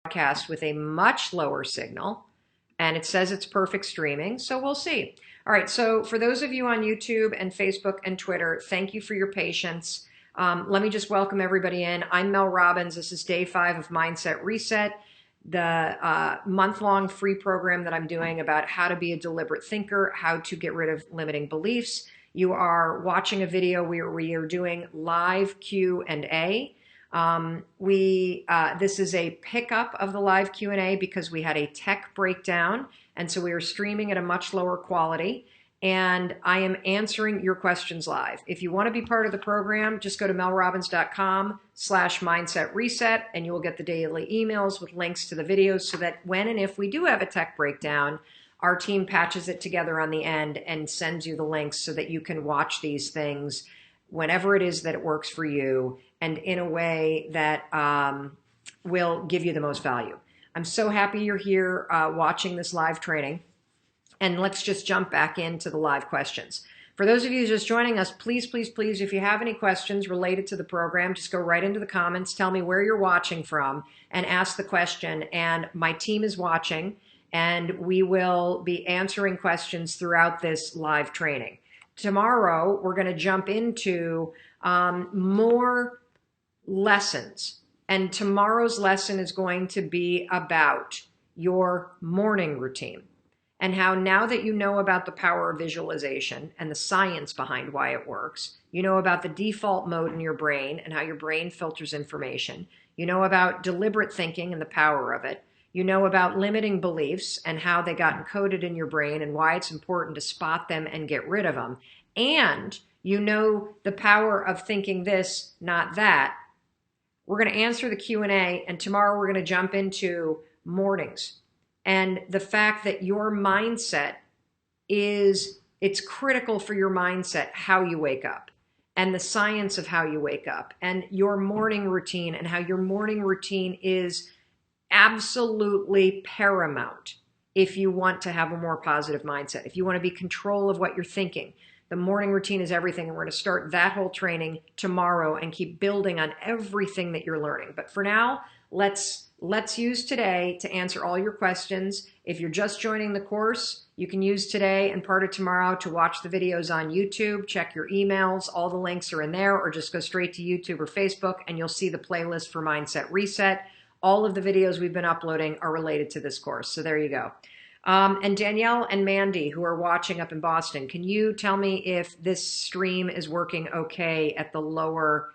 broadcast with a much lower signal, and it says it's perfect streaming, so we'll see. All right, so for those of you on YouTube and Facebook and Twitter, thank you for your patience. Let me just welcome everybody in. I'm Mel Robbins. This is day 5 of Mindset Reset, the month-long free program that I'm doing about how to be a deliberate thinker, how to get rid of limiting beliefs. You are watching a video where we are doing live Q&A. This is a pickup of the live Q&A because we had a tech breakdown, and so we are streaming at a much lower quality, and I am answering your questions live. If you want to be part of the program, just go to melrobbins.com/mindsetreset, and you will get the daily emails with links to the videos so that when and if we do have a tech breakdown, our team patches it together on the end and sends you the links so that you can watch these things whenever it is that it works for you and in a way that will give you the most value. I'm so happy you're here watching this live training. And let's just jump back into the live questions. For those of you just joining us, please, please, please, if you have any questions related to the program, just go right into the comments, tell me where you're watching from, and ask the question. And my team is watching, and we will be answering questions throughout this live training. Tomorrow, we're going to jump into more lessons. And tomorrow's lesson is going to be about your morning routine and how now that you know about the power of visualization and the science behind why it works, you know about the default mode in your brain and how your brain filters information, you know about deliberate thinking and the power of it, you know about limiting beliefs and how they got encoded in your brain and why it's important to spot them and get rid of them, and you know the power of thinking this, not that. We're going to answer the Q&A, and tomorrow we're going to jump into mornings and the fact that your mindset it's critical for your mindset how you wake up and the science of how you wake up and your morning routine and how your morning routine is absolutely paramount if you want to have a more positive mindset, if you want to be in control of what you're thinking. The morning routine is everything, and we're going to start that whole training tomorrow and keep building on everything that you're learning. But for now, let's use today to answer all your questions. If you're just joining the course, you can use today and part of tomorrow to watch the videos on YouTube, check your emails, all the links are in there, or just go straight to YouTube or Facebook and you'll see the playlist for Mindset Reset. All of the videos we've been uploading are related to this course, so there you go. And Danielle and Mandy, who are watching up in Boston, can you tell me if this stream is working okay at the lower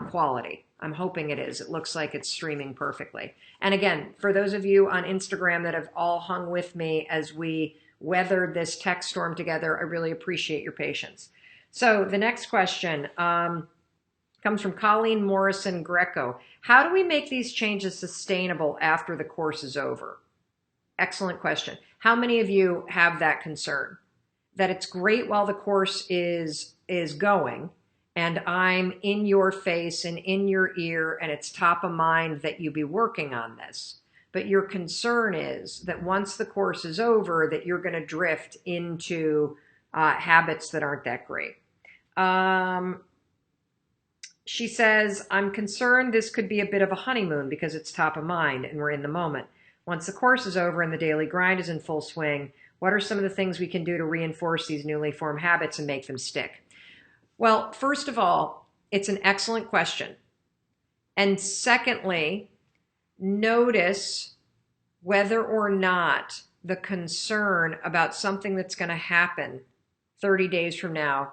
quality? I'm hoping it is. It looks like it's streaming perfectly. And again, for those of you on Instagram that have all hung with me as we weathered this tech storm together, I really appreciate your patience. So the next question comes from Colleen Morrison Greco. How do we make these changes sustainable after the course is over? Excellent question. How many of you have that concern? That it's great while the course is going, and I'm in your face and in your ear, and it's top of mind that you be working on this. But your concern is that once the course is over, that you're going to drift into habits that aren't that great. She says, I'm concerned this could be a bit of a honeymoon because it's top of mind and we're in the moment. Once the course is over and the daily grind is in full swing, what are some of the things we can do to reinforce these newly formed habits and make them stick? Well, first of all, it's an excellent question. And secondly, notice whether or not the concern about something that's going to happen 30 days from now,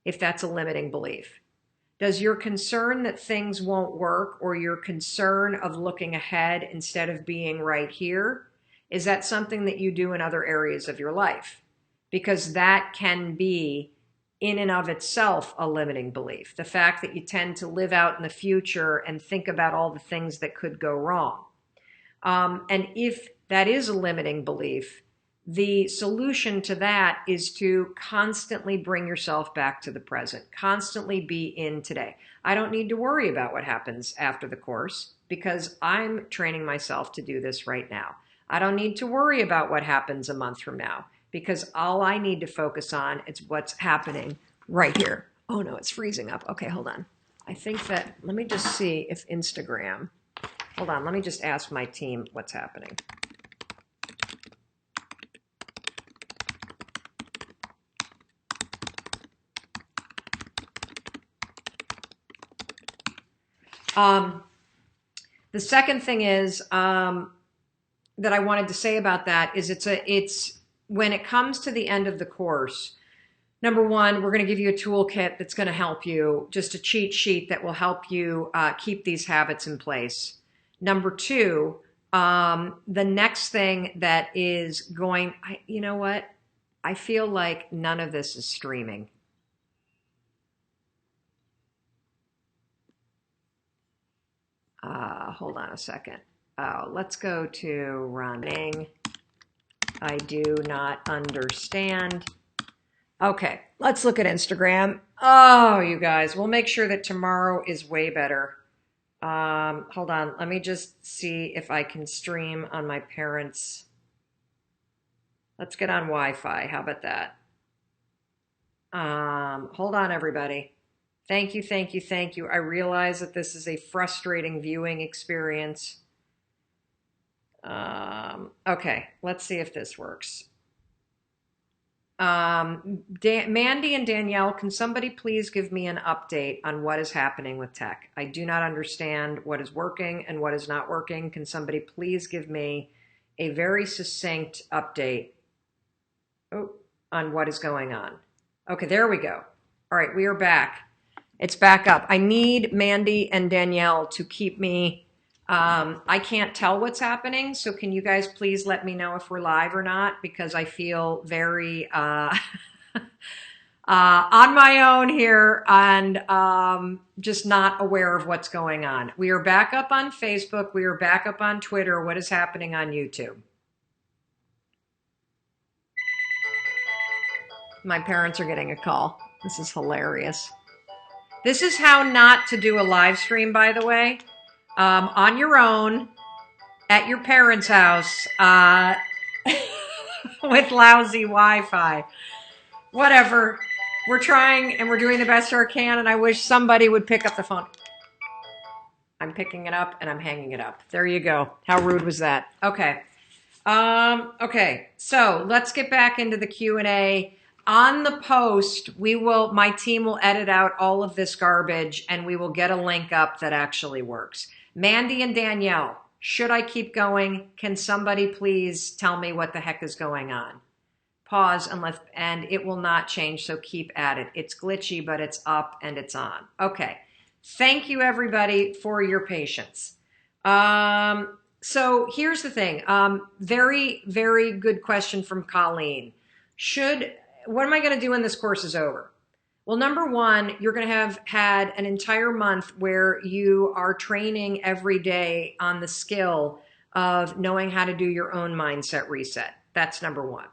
if that's a limiting belief. Does your concern that things won't work or your concern of looking ahead instead of being right here, is that something that you do in other areas of your life? Because that can be in and of itself a limiting belief. The fact that you tend to live out in the future and think about all the things that could go wrong. And if that is a limiting belief, the solution to that is to constantly bring yourself back to the present, constantly be in today. I don't need to worry about what happens after the course because I'm training myself to do this right now. I don't need to worry about what happens a month from now because all I need to focus on is what's happening right here. Oh no, it's freezing up. Okay, hold on. I think that, let me just see if Instagram Hold on, let me just ask my team what's happening. The second thing is that I wanted to say about that is it's when it comes to the end of the course, number one, we're going to give you a toolkit that's going to help you, just a cheat sheet that will help you keep these habits in place. Number two, the next thing that is going, you know what? I feel like none of this is streaming. Hold on a second. Let's go to running. I do not understand. Okay, let's look at Instagram. Oh, you guys, we'll make sure that tomorrow is way better. Hold on, let me just see if I can stream on my parents'. Let's get on Wi-Fi. How about that? Hold on, everybody. Thank you, thank you, thank you. I realize that this is a frustrating viewing experience. Okay, let's see if this works. Mandy and Danielle, can somebody please give me an update on what is happening with tech? I do not understand what is working and what is not working. Can somebody please give me a very succinct update on what is going on? Okay, there we go. All right, we are back. It's back up. I need Mandy and Danielle to keep me. I can't tell what's happening, so can you guys please let me know if we're live or not? Because I feel very on my own here and just not aware of what's going on. We are back up on Facebook. We are back up on Twitter. What is happening on YouTube? My parents are getting a call. This is hilarious. This is how not to do a live stream, by the way. On your own, at your parents' house, with lousy Wi-Fi. Whatever. We're trying and we're doing the best we can, and I wish somebody would pick up the phone. I'm picking it up and I'm hanging it up. There you go. How rude was that? Okay. Okay, so let's get back into the Q&A. On the post, my team will edit out all of this garbage and we will get a link up that actually works. Mandy and Danielle, should I keep going? Can somebody please tell me what the heck is going on? Pause and it will not change, so keep at it. It's glitchy, but it's up and it's on. Okay, thank you everybody for your patience. So here's the thing. Very, very good question from Colleen. What am I going to do when this course is over? Well, number one, you're going to have had an entire month where you are training every day on the skill of knowing how to do your own mindset reset. That's number one.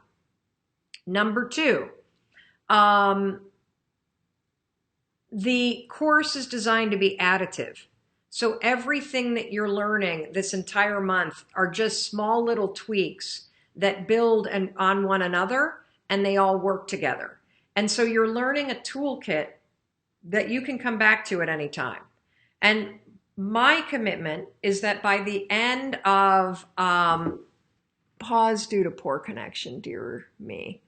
Number two, the course is designed to be additive. So everything that you're learning this entire month are just small little tweaks that build on one another, and they all work together. And so you're learning a toolkit that you can come back to at any time. And my commitment is that by the end of, pause due to poor connection, dear me.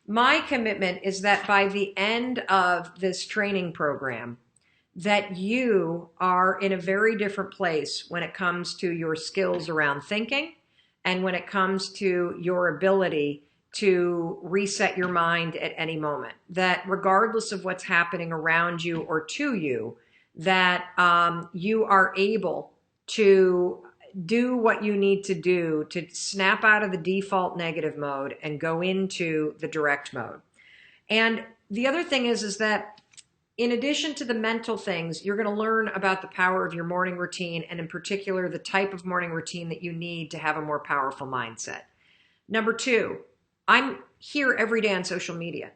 My commitment is that by the end of this training program, that you are in a very different place when it comes to your skills around thinking and when it comes to your ability to reset your mind at any moment. That regardless of what's happening around you or to you, that you are able to do what you need to do to snap out of the default negative mode and go into the direct mode. And the other thing is that in addition to the mental things, you're going to learn about the power of your morning routine, and in particular, the type of morning routine that you need to have a more powerful mindset. Number two, I'm here every day on social media,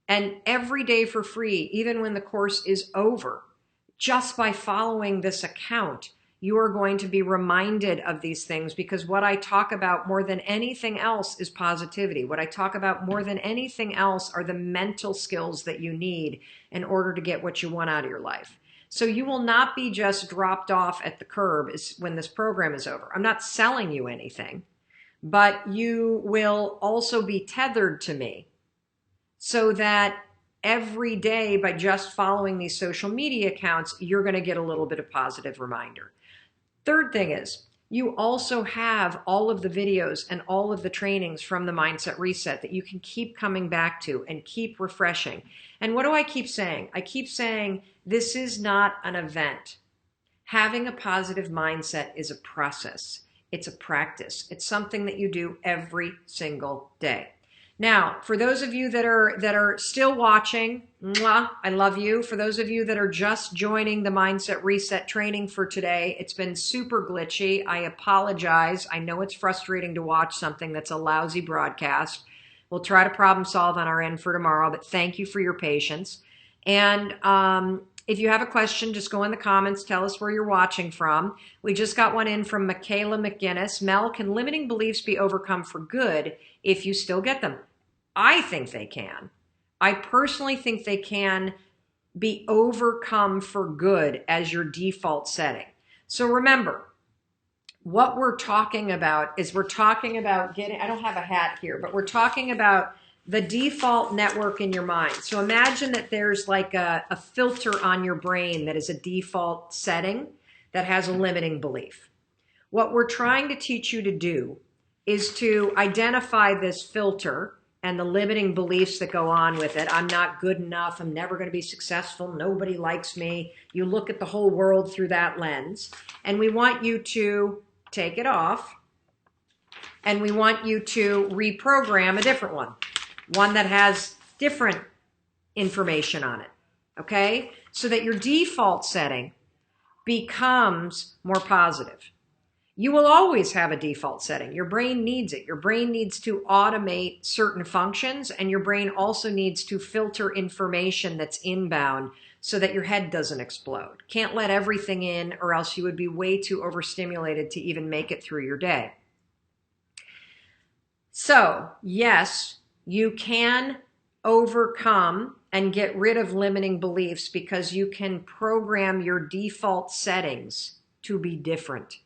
and every day for free, even when the course is over. Just by following this account, you are going to be reminded of these things, because what I talk about more than anything else is positivity. What I talk about more than anything else are the mental skills that you need in order to get what you want out of your life. So you will not be just dropped off at the curb when this program is over. I'm not selling you anything, but you will also be tethered to me so that every day by just following these social media accounts, you're going to get a little bit of positive reminder. Third thing is, you also have all of the videos and all of the trainings from the Mindset Reset that you can keep coming back to and keep refreshing. And what do I keep saying? I keep saying this is not an event. Having a positive mindset is a process. It's a practice. It's something that you do every single day. Now, for those of you that are still watching, mwah, I love you. For those of you that are just joining the Mindset Reset training for today, it's been super glitchy. I apologize. I know it's frustrating to watch something that's a lousy broadcast. We'll try to problem solve on our end for tomorrow, but thank you for your patience. And if you have a question, just go in the comments. Tell us where you're watching from. We just got one in from Michaela McGinnis. Mel, can limiting beliefs be overcome for good if you still get them? I think they can. I personally think they can be overcome for good as your default setting. So remember, what we're talking about is we're talking about getting, I don't have a hat here, but we're talking about the default network in your mind. So imagine that there's like a filter on your brain that is a default setting that has a limiting belief. What we're trying to teach you to do is to identify this filter and the limiting beliefs that go on with it. I'm not good enough. I'm never going to be successful. Nobody likes me. You look at the whole world through that lens. And we want you to take it off. And we want you to reprogram a different one that has different information on it. Okay? So that your default setting becomes more positive. You will always have a default setting. Your brain needs it. Your brain needs to automate certain functions, and your brain also needs to filter information that's inbound so that your head doesn't explode. Can't let everything in, or else you would be way too overstimulated to even make it through your day. So, yes, you can overcome and get rid of limiting beliefs because you can program your default settings to be different.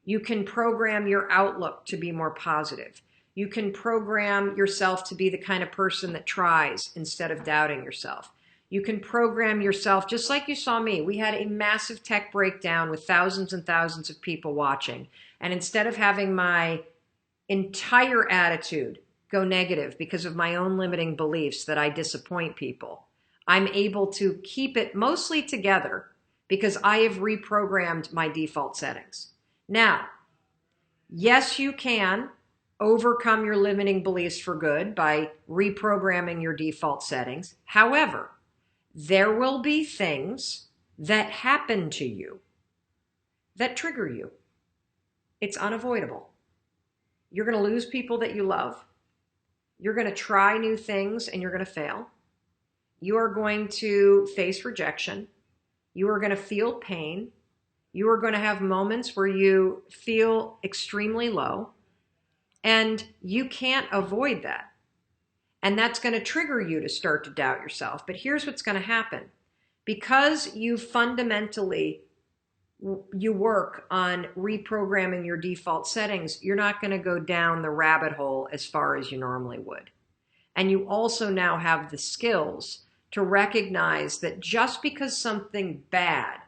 You can program your outlook to be more positive. You can program yourself to be the kind of person that tries instead of doubting yourself. You can program yourself just like you saw me. We had a massive tech breakdown with thousands and thousands of people watching. And instead of having my entire attitude go negative because of my own limiting beliefs that I disappoint people, I'm able to keep it mostly together because I have reprogrammed my default settings. Now, yes, you can overcome your limiting beliefs for good by reprogramming your default settings. However, there will be things that happen to you that trigger you. It's unavoidable. You're going to lose people that you love. You're going to try new things and you're going to fail. You are going to face rejection. You are going to feel pain. You are going to have moments where you feel extremely low, and you can't avoid that. And that's going to trigger you to start to doubt yourself. But here's what's going to happen. Because you fundamentally, you work on reprogramming your default settings, you're not going to go down the rabbit hole as far as you normally would. And you also now have the skills to recognize that just because something bad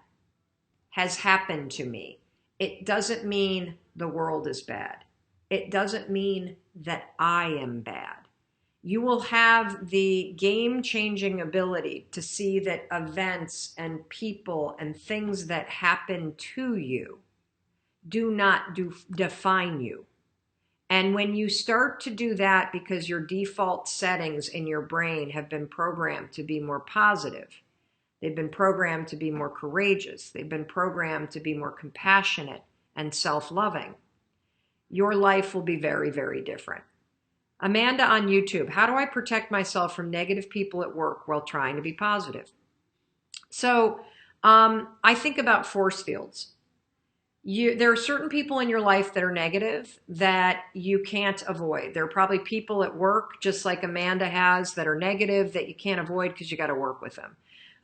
has happened to me, it doesn't mean the world is bad. It doesn't mean that I am bad. You will have the game-changing ability to see that events and people and things that happen to you do not define you. And when you start to do that because your default settings in your brain have been programmed to be more positive, they've been programmed to be more courageous. They've been programmed to be more compassionate and self-loving. Your life will be very, very different. Amanda on YouTube, how do I protect myself from negative people at work while trying to be positive? So I think about force fields. There are certain people in your life that are negative that you can't avoid. There are probably people at work, just like Amanda has, that are negative that you can't avoid because you got to work with them.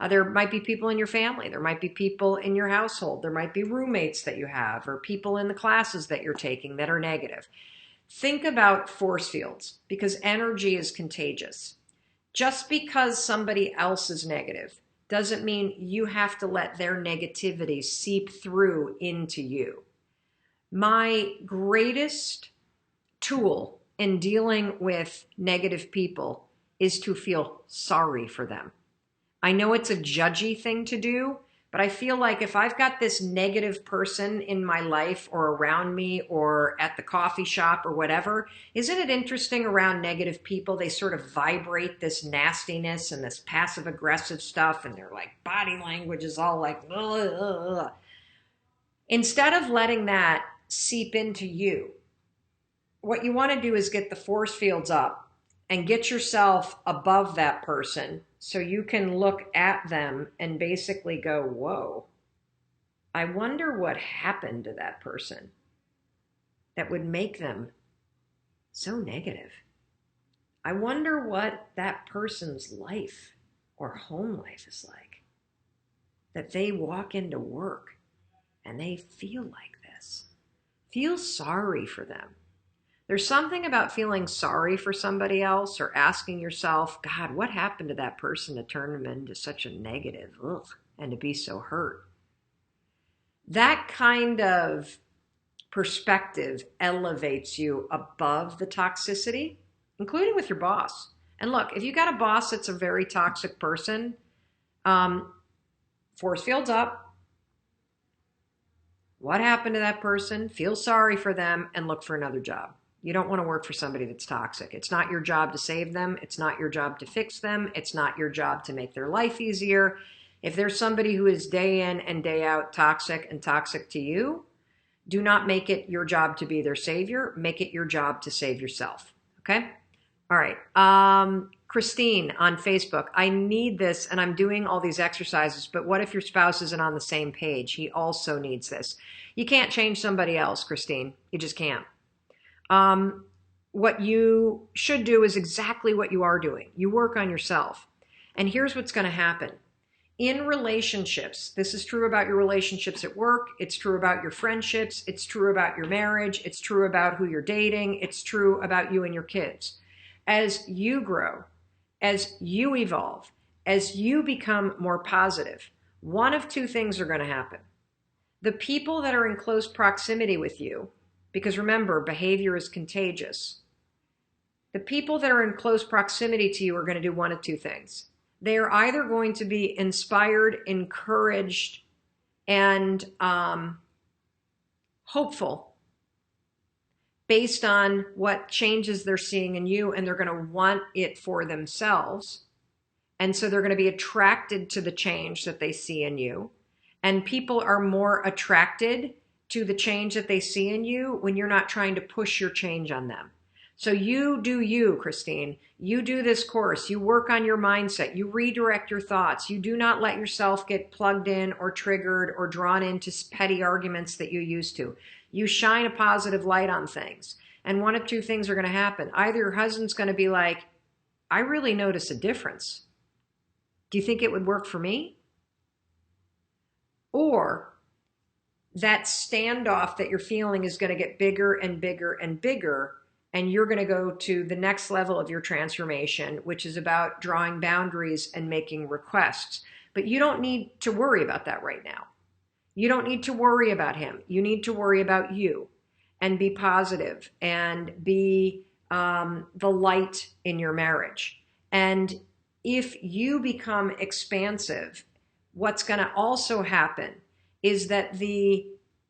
There might be people in your family. There might be people in your household. There might be roommates that you have or people in the classes that you're taking that are negative. Think about force fields because energy is contagious. Just because somebody else is negative doesn't mean you have to let their negativity seep through into you. My greatest tool in dealing with negative people is to feel sorry for them. I know it's a judgy thing to do, but I feel like if I've got this negative person in my life or around me or at the coffee shop or whatever, isn't it interesting around negative people? They sort of vibrate this nastiness and this passive aggressive stuff, and their like body language is all like, ugh, ugh. Instead of letting that seep into you, what you want to do is get the force fields up and get yourself above that person so you can look at them and basically go, whoa, I wonder what happened to that person that would make them so negative. I wonder what that person's life or home life is like, that they walk into work and they feel like this. Feel sorry for them. There's something about feeling sorry for somebody else or asking yourself, God, what happened to that person to turn them into such a negative, ugh, and to be so hurt? That kind of perspective elevates you above the toxicity, including with your boss. And look, if you got a boss that's a very toxic person, force fields up. What happened to that person? Feel sorry for them and look for another job. You don't want to work for somebody that's toxic. It's not your job to save them. It's not your job to fix them. It's not your job to make their life easier. If there's somebody who is day in and day out toxic and toxic to you, do not make it your job to be their savior. Make it your job to save yourself. Okay? All right. Christine on Facebook, I need this and I'm doing all these exercises, but what if your spouse isn't on the same page? He also needs this. You can't change somebody else, Christine. You just can't. What you should do is exactly what you are doing. You work on yourself. And here's what's going to happen. In relationships, this is true about your relationships at work. It's true about your friendships. It's true about your marriage. It's true about who you're dating. It's true about you and your kids. As you grow, as you evolve, as you become more positive, one of two things are going to happen. The people that are in close proximity with you, because remember, behavior is contagious. The people that are in close proximity to you are going to do one of two things. They are either going to be inspired, encouraged, and hopeful based on what changes they're seeing in you, and they're going to want it for themselves. And so they're going to be attracted to the change that they see in you. And people are more attracted to the change that they see in you when you're not trying to push your change on them. So you do you, Christine. You do this course. You work on your mindset. You redirect your thoughts. You do not let yourself get plugged in or triggered or drawn into petty arguments that you used to. You shine a positive light on things. And one of two things are going to happen. Either your husband's going to be like, I really notice a difference. Do you think it would work for me? Or that standoff that you're feeling is going to get bigger and bigger and bigger, and you're going to go to the next level of your transformation, which is about drawing boundaries and making requests. But you don't need to worry about that right now. You don't need to worry about him. You need to worry about you and be positive and be the light in your marriage. And if you become expansive, what's going to also happen is that the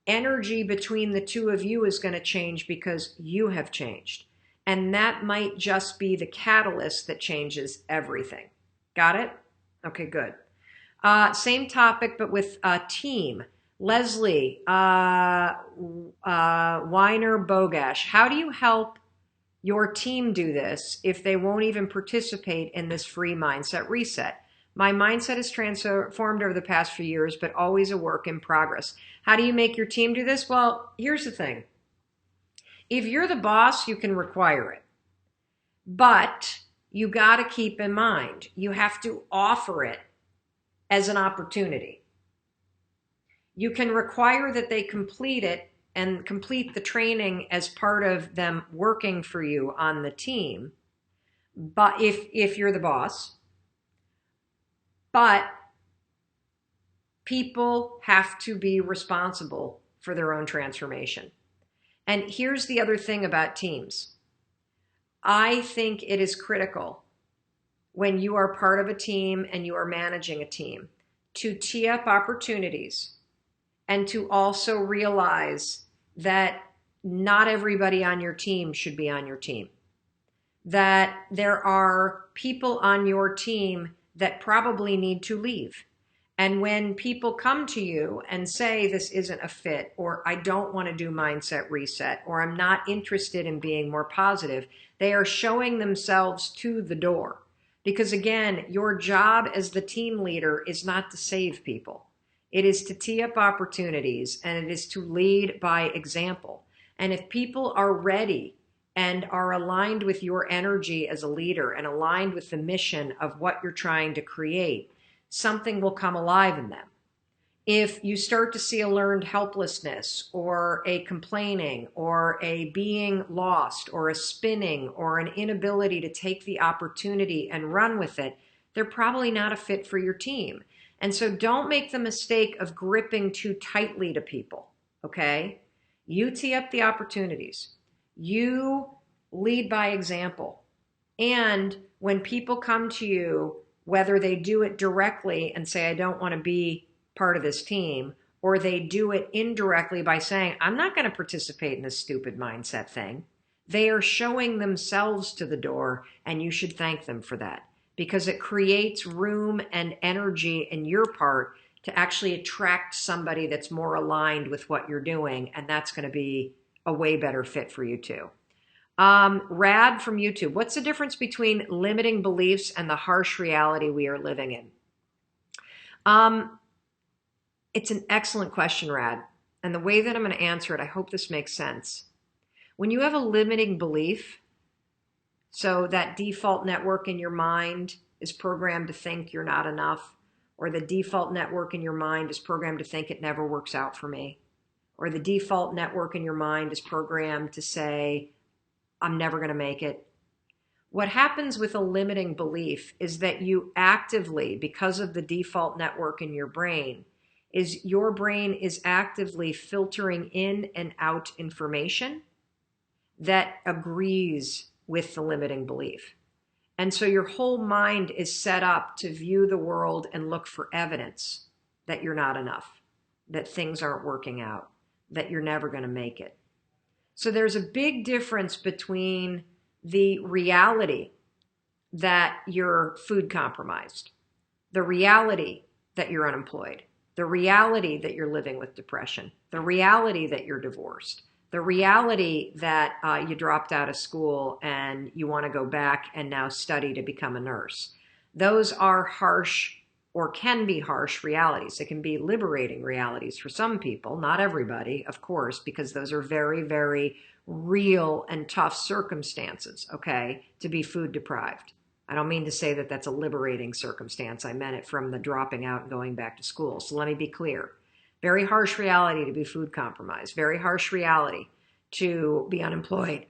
energy between the two of you is going to change because you have changed. And that might just be the catalyst that changes everything. Got it? Okay, good. Same topic, but with a team. Leslie, Weiner Bogash, how do you help your team do this if they won't even participate in this free mindset reset? My mindset has transformed over the past few years, but always a work in progress. How do you make your team do this? Well, here's the thing. If you're the boss, you can require it. But you got to keep in mind, you have to offer it as an opportunity. You can require that they complete it and complete the training as part of them working for you on the team, but if you're the boss. But people have to be responsible for their own transformation. And here's the other thing about teams. I think it is critical when you are part of a team and you are managing a team to tee up opportunities and to also realize that not everybody on your team should be on your team. That there are people on your team that probably need to leave. And when people come to you and say this isn't a fit, or I don't want to do mindset reset, or I'm not interested in being more positive, they are showing themselves to the door. Because again, your job as the team leader is not to save people. It is to tee up opportunities, and it is to lead by example. And if people are ready and are aligned with your energy as a leader and aligned with the mission of what you're trying to create, something will come alive in them. If you start to see a learned helplessness or a complaining or a being lost or a spinning or an inability to take the opportunity and run with it, they're probably not a fit for your team. And so don't make the mistake of gripping too tightly to people, okay? You tee up the opportunities. You lead by example. And when people come to you, whether they do it directly and say, I don't want to be part of this team, or they do it indirectly by saying, I'm not going to participate in this stupid mindset thing, they are showing themselves to the door, and you should thank them for that, because it creates room and energy in your part to actually attract somebody that's more aligned with what you're doing, and that's going to be a way better fit for you too. Rad from YouTube, what's the difference between limiting beliefs and the harsh reality we are living in? It's an excellent question, Rad. And the way that I'm going to answer it, I hope this makes sense. When you have a limiting belief, so that default network in your mind is programmed to think you're not enough, or the default network in your mind is programmed to think it never works out for me, or the default network in your mind is programmed to say, I'm never going to make it. What happens with a limiting belief is that you actively, because of the default network in your brain, is your brain is actively filtering in and out information that agrees with the limiting belief. And so your whole mind is set up to view the world and look for evidence that you're not enough, that things aren't working out, that you're never going to make it. So there's a big difference between the reality that you're food compromised, the reality that you're unemployed, the reality that you're living with depression, the reality that you're divorced, the reality that you dropped out of school and you want to go back and now study to become a nurse. Those are harsh, or can be harsh, realities. It can be liberating realities for some people, not everybody, of course, because those are very, very real and tough circumstances, okay, to be food deprived. I don't mean to say that that's a liberating circumstance. I meant it from the dropping out and going back to school. So let me be clear. Very harsh reality to be food compromised. Very harsh reality to be unemployed.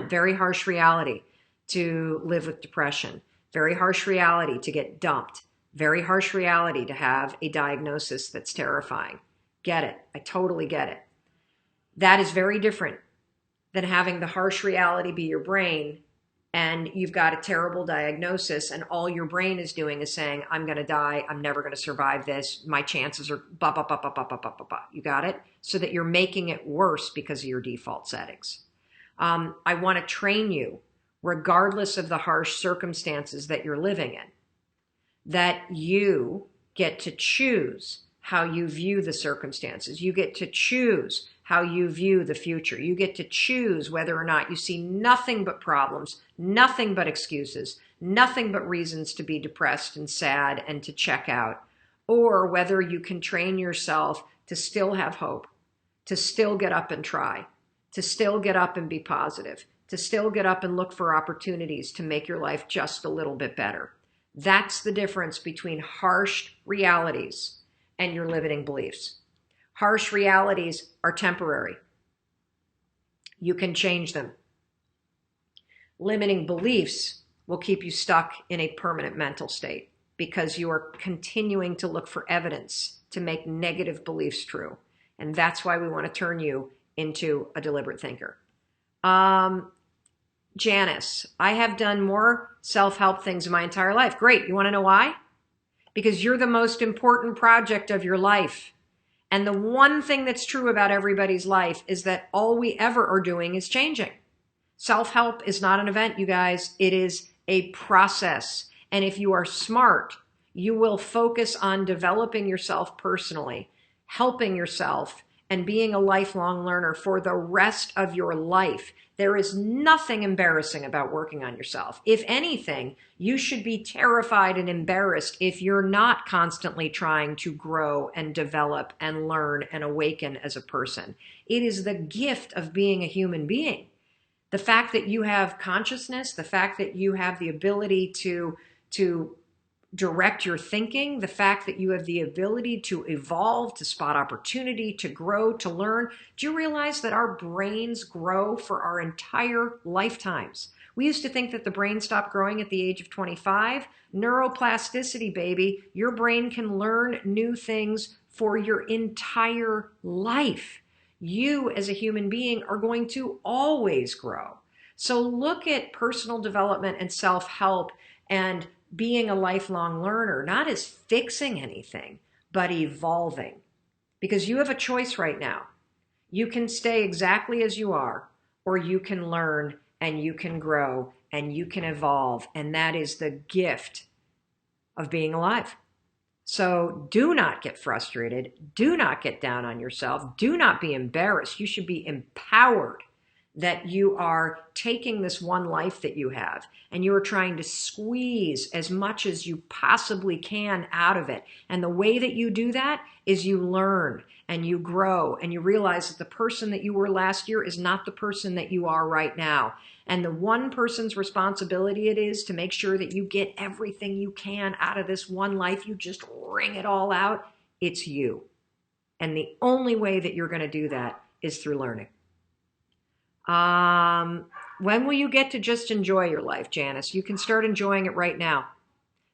Very harsh reality to live with depression. Very harsh reality to get dumped. Very harsh reality to have a diagnosis that's terrifying. Get it. I totally get it. That is very different than having the harsh reality be your brain and you've got a terrible diagnosis and all your brain is doing is saying, I'm going to die. I'm never going to survive this. My chances are blah, blah, blah, blah, blah, blah, blah, blah, blah. You got it? So that you're making it worse because of your default settings. I want to train you, regardless of the harsh circumstances that you're living in, that you get to choose how you view the circumstances. You get to choose how you view the future. You get to choose whether or not you see nothing but problems, nothing but excuses, nothing but reasons to be depressed and sad and to check out, or whether you can train yourself to still have hope, to still get up and try, to still get up and be positive, to still get up and look for opportunities to make your life just a little bit better. That's the difference between harsh realities and your limiting beliefs. Harsh realities are temporary. You can change them. Limiting beliefs will keep you stuck in a permanent mental state because you are continuing to look for evidence to make negative beliefs true. And that's why we want to turn you into a deliberate thinker. Janice, I have done more self-help things in my entire life. Great. You want to know why? Because you're the most important project of your life. And the one thing that's true about everybody's life is that all we ever are doing is changing. Self-help is not an event, you guys. It is a process. And if you are smart, you will focus on developing yourself personally, helping yourself, and being a lifelong learner for the rest of your life. There is nothing embarrassing about working on yourself. If anything, you should be terrified and embarrassed if you're not constantly trying to grow and develop and learn and awaken as a person. It is the gift of being a human being. The fact that you have consciousness, the fact that you have the ability to direct your thinking, the fact that you have the ability to evolve, to spot opportunity, to grow, to learn. Do you realize that our brains grow for our entire lifetimes? We used to think that the brain stopped growing at the age of 25. Neuroplasticity, baby. Your brain can learn new things for your entire life. You as a human being are going to always grow. So look at personal development and self-help and being a lifelong learner, not as fixing anything, but evolving. Because you have a choice right now. You can stay exactly as you are, or you can learn and you can grow and you can evolve. And that is the gift of being alive. So do not get frustrated. Do not get down on yourself. Do not be embarrassed. You should be empowered that you are taking this one life that you have and you are trying to squeeze as much as you possibly can out of it. And the way that you do that is you learn and you grow and you realize that the person that you were last year is not the person that you are right now. And the one person's responsibility it is to make sure that you get everything you can out of this one life, you just wring it all out, it's you. And the only way that you're going to do that is through learning. When will you get to just enjoy your life, Janice? You can start enjoying it right now.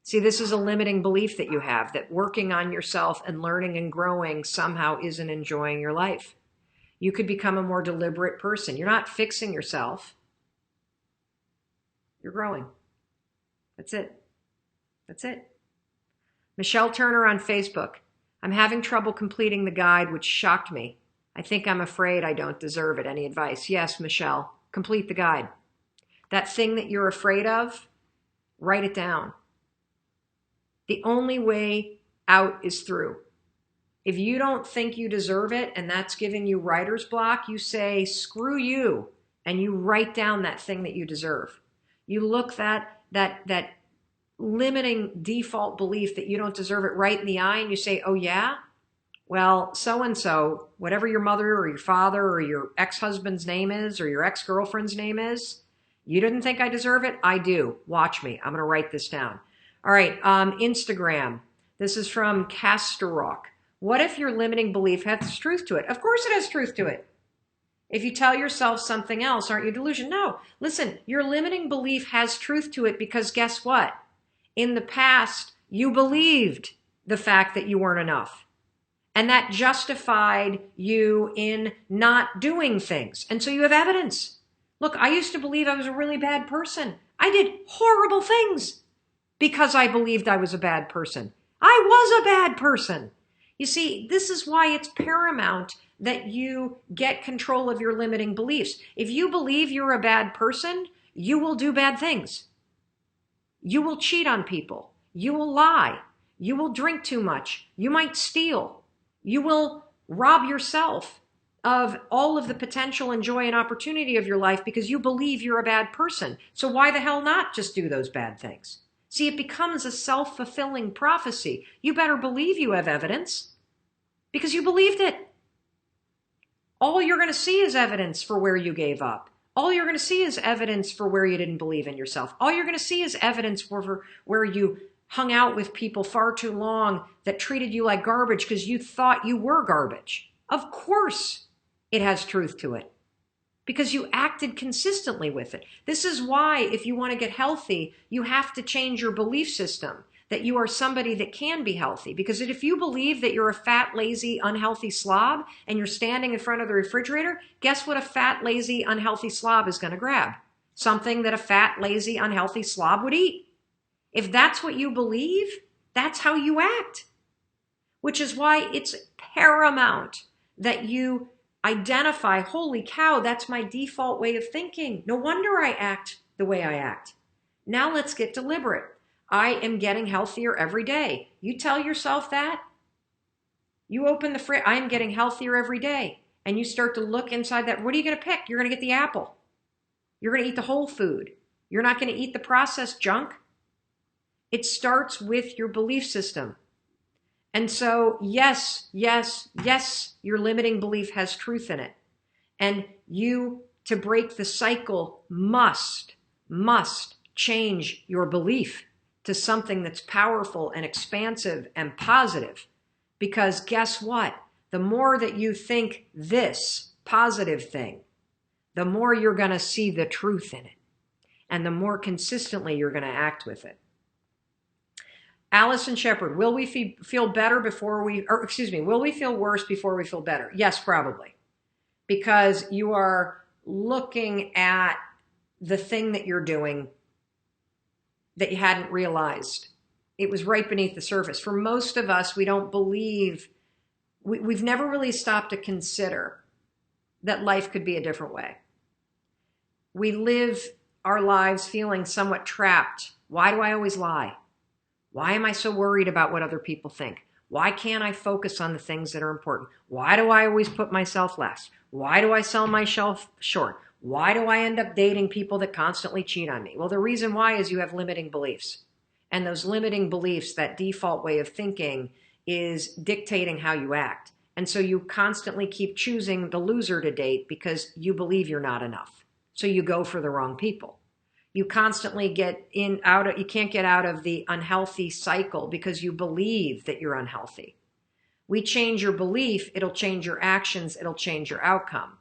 See, this is a limiting belief that you have, that working on yourself and learning and growing somehow isn't enjoying your life. You could become a more deliberate person. You're not fixing yourself. You're growing. That's it. That's it. Michelle Turner on Facebook. I'm having trouble completing the guide, which shocked me. I think I'm afraid I don't deserve it. Any advice? Yes, Michelle, complete the guide. That thing that you're afraid of, write it down. The only way out is through. If you don't think you deserve it and that's giving you writer's block, you say, screw you, and you write down that thing that you deserve. You look that limiting default belief that you don't deserve it right in the eye and you say, oh yeah? Well, so-and-so, whatever your mother or your father or your ex-husband's name is or your ex-girlfriend's name is, you didn't think I deserve it? I do. Watch me. I'm going to write this down. All right, Instagram. This is from Casterrock. What if your limiting belief has truth to it? Of course it has truth to it. If you tell yourself something else, aren't you delusional? No. Listen, your limiting belief has truth to it because guess what? In the past, you believed the fact that you weren't enough. And that justified you in not doing things. And so you have evidence. Look, I used to believe I was a really bad person. I did horrible things because I believed I was a bad person. I was a bad person. You see, this is why it's paramount that you get control of your limiting beliefs. If you believe you're a bad person, you will do bad things. You will cheat on people. You will lie. You will drink too much. You might steal. You will rob yourself of all of the potential and joy and opportunity of your life because you believe you're a bad person. So why the hell not just do those bad things? See, it becomes a self-fulfilling prophecy. You better believe you have evidence because you believed it. All you're going to see is evidence for where you gave up. All you're going to see is evidence for where you didn't believe in yourself. All you're going to see is evidence for where you hung out with people far too long that treated you like garbage because you thought you were garbage. Of course it has truth to it, because you acted consistently with it. This is why, if you want to get healthy, you have to change your belief system that you are somebody that can be healthy. Because if you believe that you're a fat, lazy, unhealthy slob and you're standing in front of the refrigerator, guess what a fat, lazy, unhealthy slob is going to grab? Something that a fat, lazy, unhealthy slob would eat. If that's what you believe, that's how you act. Which is why it's paramount that you identify, holy cow, that's my default way of thinking. No wonder I act the way I act. Now let's get deliberate. I am getting healthier every day. You tell yourself that. You open the fridge, I am getting healthier every day. And you start to look inside that. What are you going to pick? You're going to get the apple. You're going to eat the whole food. You're not going to eat the processed junk. It starts with your belief system. And so, yes, your limiting belief has truth in it. And you, to break the cycle, must change your belief to something that's powerful and expansive and positive. Because guess what? The more that you think this positive thing, the more you're going to see the truth in it. And the more consistently you're going to act with it. Allison Shepard, will we feel better before will we feel worse before we feel better? Yes, probably. Because you are looking at the thing that you're doing that you hadn't realized. It was right beneath the surface. For most of us, we don't believe, we've never really stopped to consider that life could be a different way. We live our lives feeling somewhat trapped. Why do I always lie? Why am I so worried about what other people think? Why can't I focus on the things that are important? Why do I always put myself last? Why do I sell myself short? Why do I end up dating people that constantly cheat on me? Well, the reason why is you have limiting beliefs. And those limiting beliefs, that default way of thinking, is dictating how you act. And so you constantly keep choosing the loser to date because you believe you're not enough. So you go for the wrong people. You constantly you can't get out of the unhealthy cycle because you believe that you're unhealthy. We change your belief, it'll change your actions, it'll change your outcome.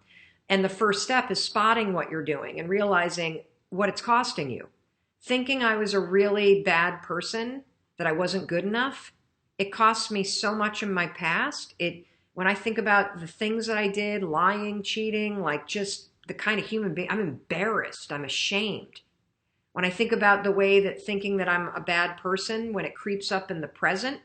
And the first step is spotting what you're doing and realizing what it's costing you. Thinking I was a really bad person, that I wasn't good enough, it cost me so much in my past. When I think about the things that I did, lying, cheating, like just the kind of human being, I'm embarrassed, I'm ashamed. When I think about the way that thinking that I'm a bad person, when it creeps up in the present,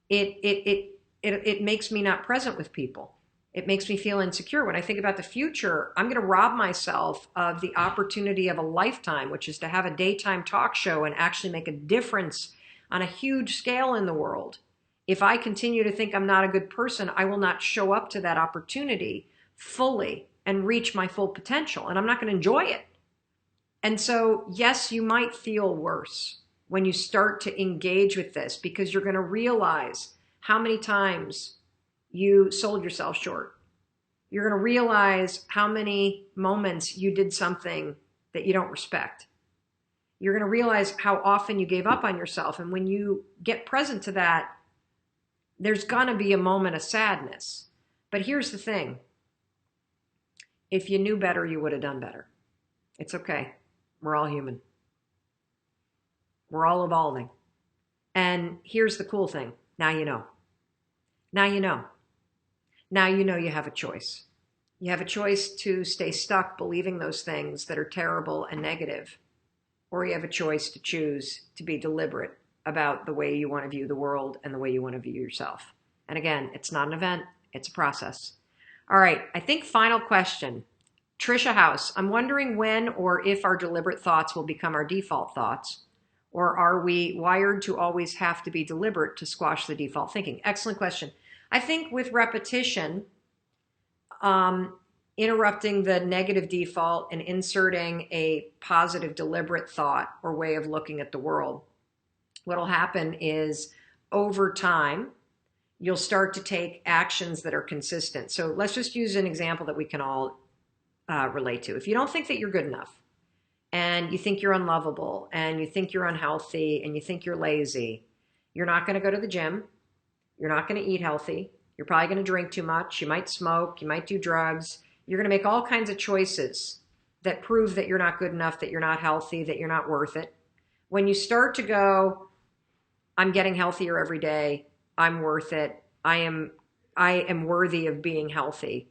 it makes me not present with people. It makes me feel insecure. When I think about the future, I'm going to rob myself of the opportunity of a lifetime, which is to have a daytime talk show and actually make a difference on a huge scale in the world. If I continue to think I'm not a good person, I will not show up to that opportunity fully and reach my full potential, and I'm not going to enjoy it. And so, yes, you might feel worse when you start to engage with this, because you're going to realize how many times you sold yourself short. You're going to realize how many moments you did something that you don't respect. You're going to realize how often you gave up on yourself. And when you get present to that, there's going to be a moment of sadness. But here's the thing. If you knew better, you would have done better. It's okay. We're all human. We're all evolving. And here's the cool thing. Now you know. Now you know. Now you know you have a choice. You have a choice to stay stuck believing those things that are terrible and negative, or you have a choice to choose to be deliberate about the way you want to view the world and the way you want to view yourself. And again, it's not an event, it's a process. All right, I think final question. Trisha House, I'm wondering when or if our deliberate thoughts will become our default thoughts, or are we wired to always have to be deliberate to squash the default thinking? Excellent question. I think with repetition, interrupting the negative default and inserting a positive deliberate thought or way of looking at the world, what will happen is over time, you'll start to take actions that are consistent. So let's just use an example that we can all relate to. If you don't think that you're good enough and you think you're unlovable and you think you're unhealthy and you think you're lazy, you're not going to go to the gym. You're not going to eat healthy. You're probably going to drink too much. You might smoke. You might do drugs. You're going to make all kinds of choices that prove that you're not good enough, that you're not healthy, that you're not worth it. When you start to go, I'm getting healthier every day. I'm worth it. I am worthy of being healthy.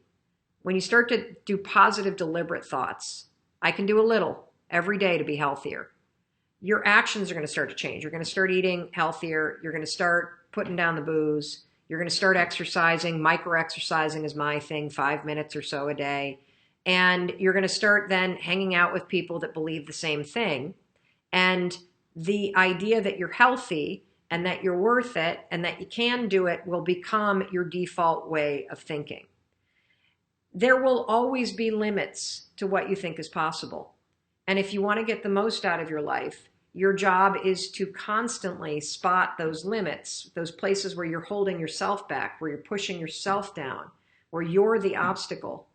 When you start to do positive, deliberate thoughts, I can do a little every day to be healthier. Your actions are going to start to change. You're going to start eating healthier. You're going to start putting down the booze. You're going to start exercising. Micro-exercising is my thing, 5 minutes or so a day. And you're going to start then hanging out with people that believe the same thing. And the idea that you're healthy and that you're worth it and that you can do it will become your default way of thinking. There will always be limits to what you think is possible. And if you want to get the most out of your life, your job is to constantly spot those limits, those places where you're holding yourself back, where you're pushing yourself down, where you're the obstacle.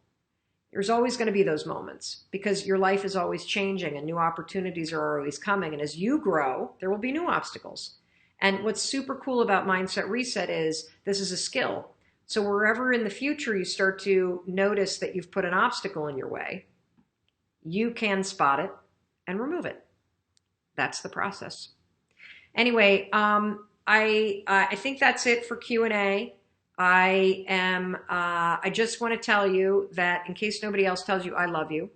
There's always going to be those moments because your life is always changing and new opportunities are always coming. And as you grow, there will be new obstacles. And what's super cool about Mindset Reset is this is a skill. So wherever in the future you start to notice that you've put an obstacle in your way, you can spot it and remove it. That's the process. Anyway, I think that's it for Q&A. I just want to tell you that in case nobody else tells you, I love you.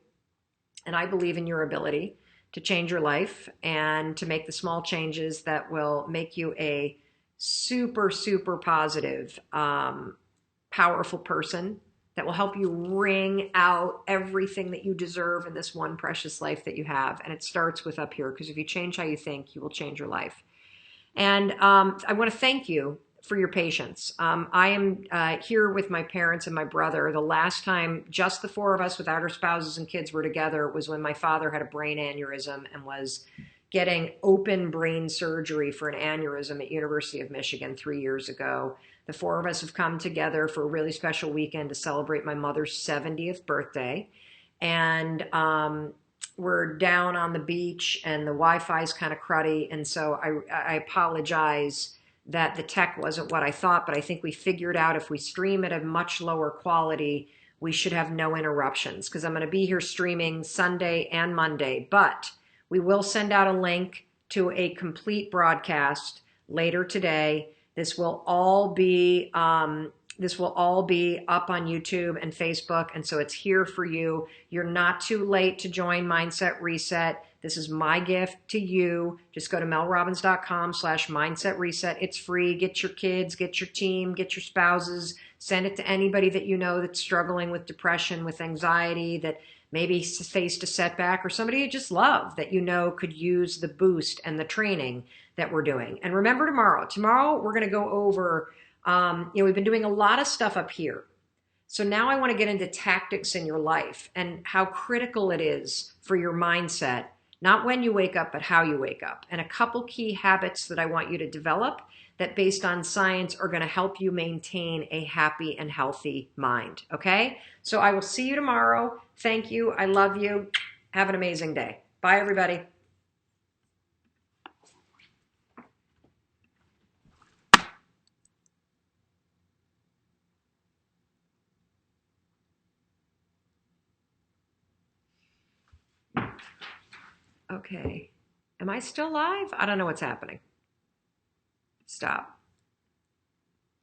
And I believe in your ability to change your life and to make the small changes that will make you a super, super positive, powerful person that will help you wring out everything that you deserve in this one precious life that you have. And it starts with up here, because if you change how you think, you will change your life. And I want to thank you for your patience. I am here with my parents and my brother. The last time just the four of us without our spouses and kids were together was when my father had a brain aneurysm and was getting open brain surgery for an aneurysm at University of Michigan 3 years ago. The four of us have come together for a really special weekend to celebrate my mother's 70th birthday. And we're down on the beach and the Wi-Fi is kind of cruddy. And so I apologize that the tech wasn't what I thought, but I think we figured out if we stream at a much lower quality, we should have no interruptions, because I'm going to be here streaming Sunday and Monday. But we will send out a link to a complete broadcast later today. This will all be up on YouTube and Facebook, and so it's here for you. You're not too late to join Mindset Reset. This is my gift to you. Just go to melrobbins.com/mindset reset. It's free. Get your kids, get your team, get your spouses. Send it to anybody that you know that's struggling with depression, with anxiety, that maybe faced a setback, or somebody you just love that you know could use the boost and the training that we're doing. And remember tomorrow we're going to go over, we've been doing a lot of stuff up here. So now I want to get into tactics in your life and how critical it is for your mindset, not when you wake up, but how you wake up. And a couple key habits that I want you to develop that based on science are going to help you maintain a happy and healthy mind. Okay? So I will see you tomorrow. Thank you. I love you. Have an amazing day. Bye, everybody. Okay. Am I still live? I don't know what's happening. Stop.